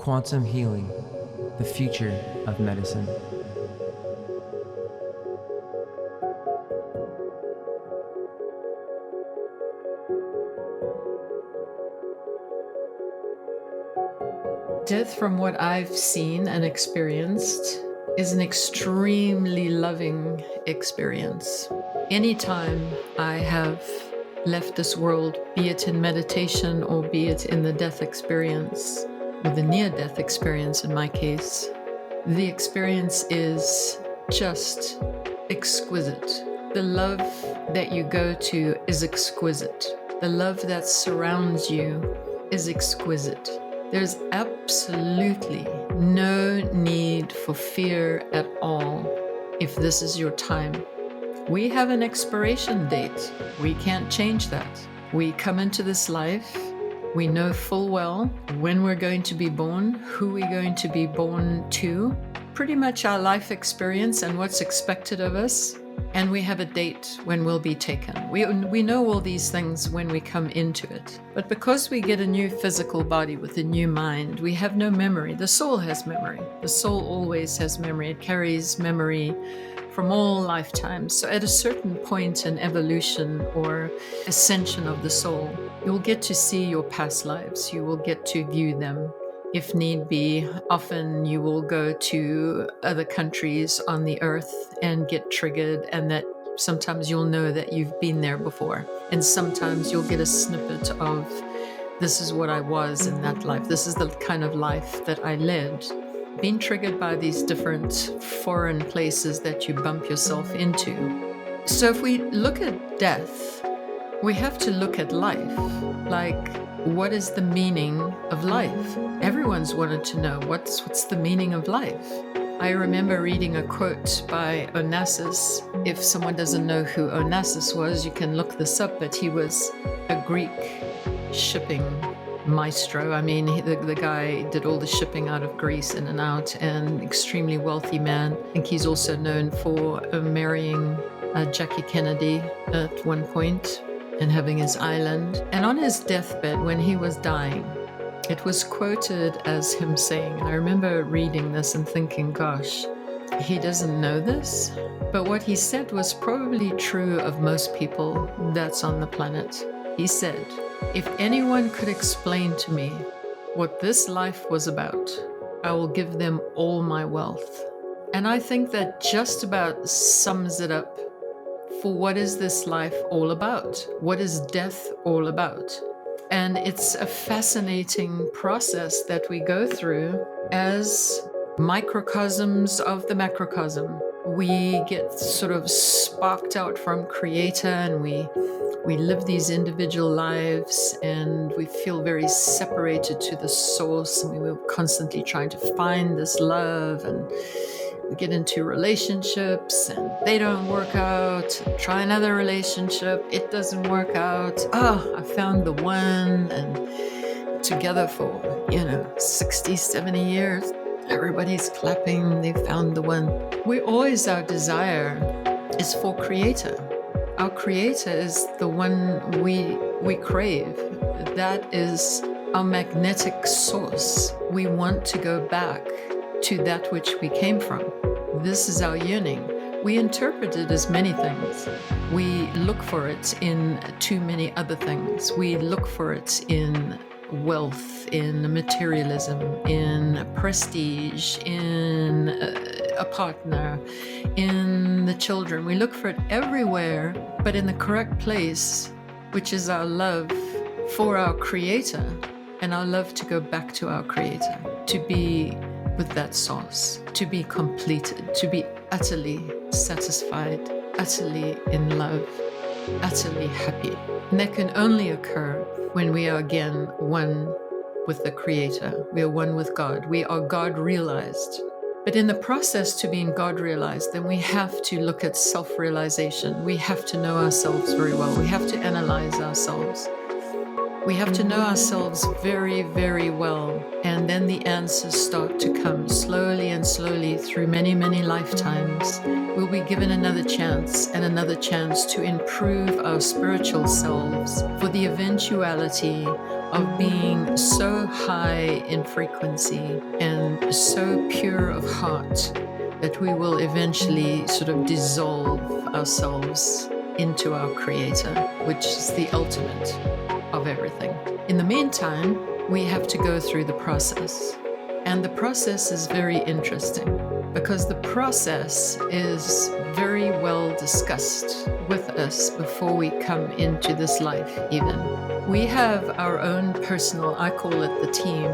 Quantum healing, the future of medicine. Death, from what I've seen and experienced, is an extremely loving experience. Anytime I have left this world, be it in meditation or be it in the death experience, or the near-death experience in my case, the experience is just exquisite. The love that you go to is exquisite. The love that surrounds you is exquisite. There's absolutely no need for fear at all if this is your time. We have an expiration date. We can't change that. We come into this life. We know full well when we're going to be born, who we're going to be born to, pretty much our life experience and what's expected of us. And we have a date when we'll be taken. We know all these things when we come into it. But because we get a new physical body with a new mind, we have no memory. The soul has memory. The soul always has memory. It carries memory from all lifetimes. So at a certain point in evolution or ascension of the soul, you'll get to see your past lives. You will get to view them. If need be, often you will go to other countries on the earth and get triggered, and that sometimes you'll know that you've been there before. And sometimes you'll get a snippet of, this is what I was in that life. This is the kind of life that I led. Being triggered by these different foreign places that you bump yourself into. So if we look at death, we have to look at life. Like, what is the meaning of life? Everyone's wanted to know what's the meaning of life. I remember reading a quote by Onassis. If someone doesn't know who Onassis was, you can look this up, but he was a Greek shipping maestro. I mean, the guy did all the shipping out of Greece in and out, and extremely wealthy man. I think he's also known for marrying Jackie Kennedy at one point and having his island. And on his deathbed, when he was dying, it was quoted as him saying, and I remember reading this and thinking, gosh, he doesn't know this? But what he said was probably true of most people that's on the planet. He said, if anyone could explain to me what this life was about, I will give them all my wealth. And I think that just about sums it up for what is this life all about? What is death all about? And it's a fascinating process that we go through as microcosms of the macrocosm. We get sort of sparked out from Creator, and we live these individual lives, and we feel very separated to the source, and we're constantly trying to find this love, and we get into relationships and they don't work out. Try another relationship, it doesn't work out. Oh, I found the one, and together for 60, 70 years, everybody's clapping, they found the one. Our desire is for Creator. Our Creator is the one we crave. That is our magnetic source. We want to go back to that which we came from. This is our yearning. We interpret it as many things. We look for it in too many other things. We look for it in wealth, in materialism, in prestige, in a partner, in the children. We look for it everywhere, but in the correct place, which is our love for our Creator and our love to go back to our Creator, to be with that source, to be completed, to be utterly satisfied, utterly in love, utterly happy. And that can only occur when we are again one with the Creator. We are one with God. We are God realized. But in the process to being God realized, then we have to look at self-realization. We have to know ourselves very well. We have to analyze ourselves. We have to know ourselves very, very well. And then the answers start to come slowly and slowly through many, many lifetimes. We'll be given another chance and another chance to improve our spiritual selves for the eventuality of being so high in frequency and so pure of heart that we will eventually sort of dissolve ourselves into our Creator, which is the ultimate of everything. In the meantime, we have to go through the process. And the process is very interesting because the process is very well discussed with us before we come into this life even. We have our own personal, I call it the team,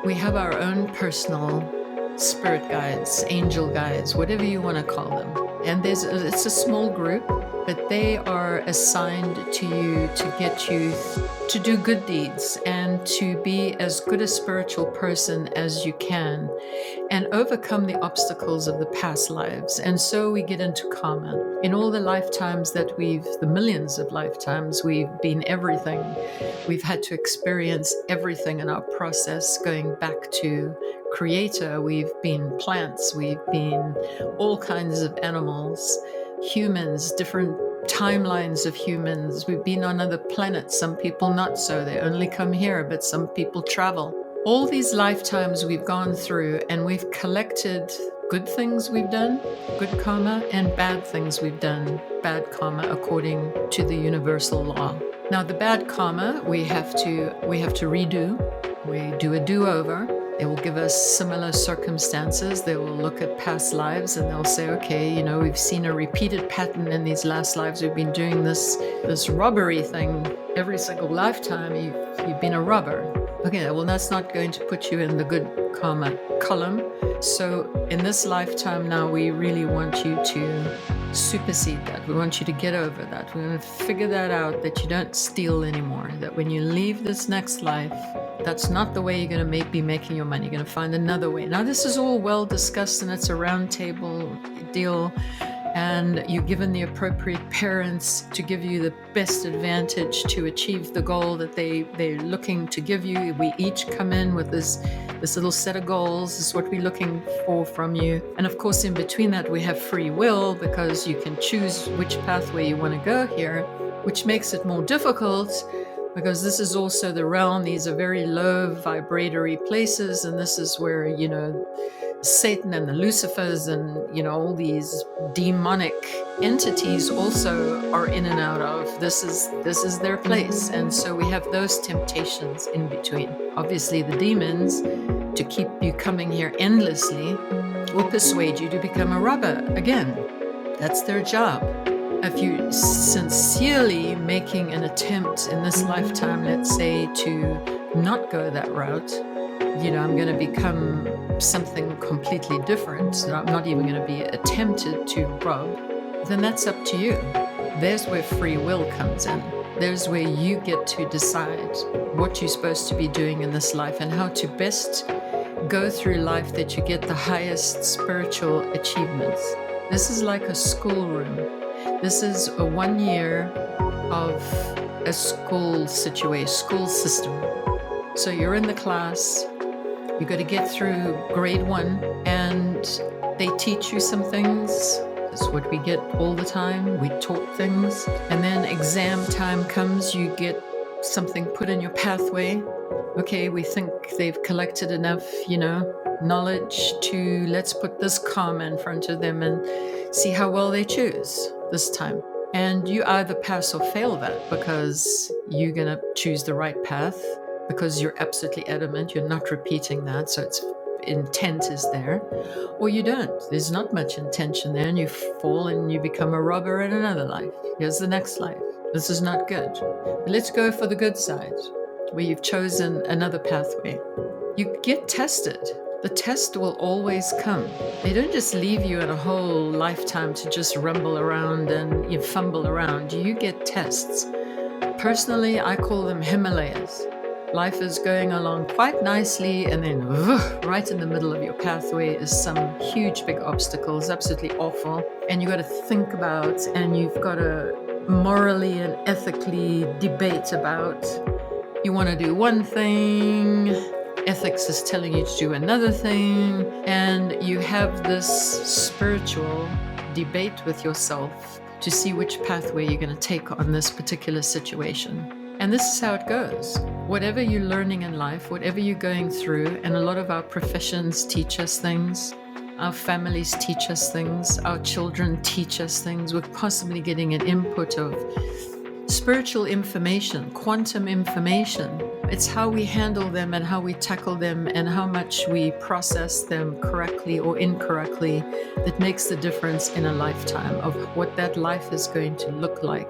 we have our own personal spirit guides, angel guides, whatever you want to call them. And it's a small group, but they are assigned to you to get you to do good deeds and to be as good a spiritual person as you can and overcome the obstacles of the past lives. And so we get into karma. In all the lifetimes that the millions of lifetimes, we've been everything. We've had to experience everything in our process going back to Creator. We've been plants, we've been all kinds of animals, humans, different timelines of humans. We've been on other planets, some people not so. They only come here, but some people travel. All these lifetimes we've gone through and we've collected good things we've done, good karma, and bad things we've done, bad karma, according to the universal law. Now, the bad karma, we have to redo. We do a do-over. They will give us similar circumstances. They will look at past lives and they'll say, okay, we've seen a repeated pattern in these last lives. We've been doing this robbery thing every single lifetime. You've been a robber. Okay, well, that's not going to put you in the good karma column. So in this lifetime now, we really want you to supersede that. We want you to get over that. We want to figure that out, that you don't steal anymore, that when you leave this next life, that's not the way you're going to be making your money. You're going to find another way. Now, this is all well discussed and it's a round table deal. And you're given the appropriate parents to give you the best advantage to achieve the goal that they're looking to give you. We each come in with this little set of goals. This is what we're looking for from you. And of course, in between that, we have free will because you can choose which pathway you want to go here, which makes it more difficult because this is also the realm. These are very low vibratory places. And this is where, Satan and the Lucifers and, all these demonic entities also are in and out of. This is their place. And so we have those temptations in between. Obviously, the demons, to keep you coming here endlessly, will persuade you to become a robber again. That's their job. If you sincerely making an attempt in this lifetime, let's say, to not go that route, I'm going to become something completely different, so I'm not even going to be attempted to rob, then that's up to you. There's where free will comes in. There's where you get to decide what you're supposed to be doing in this life and how to best go through life that you get the highest spiritual achievements. This is like a schoolroom. This is a 1 year of a school situation, school system. So you're in the class, you got to get through grade 1 and they teach you some things. That's what we get all the time. We taught things. And then exam time comes, you get something put in your pathway. Okay, we think they've collected enough, knowledge to let's put this karma in front of them and see how well they choose this time. And you either pass or fail that because you're going to choose the right path because you're absolutely adamant you're not repeating that, so it's intent is there, or you don't. There's not much intention there and you fall and you become a robber in another life. Here's the next life. This is not good. But let's go for the good side, where you've chosen another pathway. You get tested. The test will always come. They don't just leave you in a whole lifetime to just rumble around and you fumble around. You get tests. Personally, I call them Himalayas. Life is going along quite nicely, and then right in the middle of your pathway is some huge big obstacles, absolutely awful. And you got to think about, and you've got to morally and ethically debate about, You want to do one thing, ethics is telling you to do another thing, and you have this spiritual debate with yourself to see which pathway you're going to take on this particular situation. And this is how it goes. Whatever you're learning in life, whatever you're going through, and a lot of our professions teach us things, our families teach us things, our children teach us things, we're possibly getting an input of spiritual information, quantum information. It's how we handle them and how we tackle them and how much we process them correctly or incorrectly that makes the difference in a lifetime of what that life is going to look like.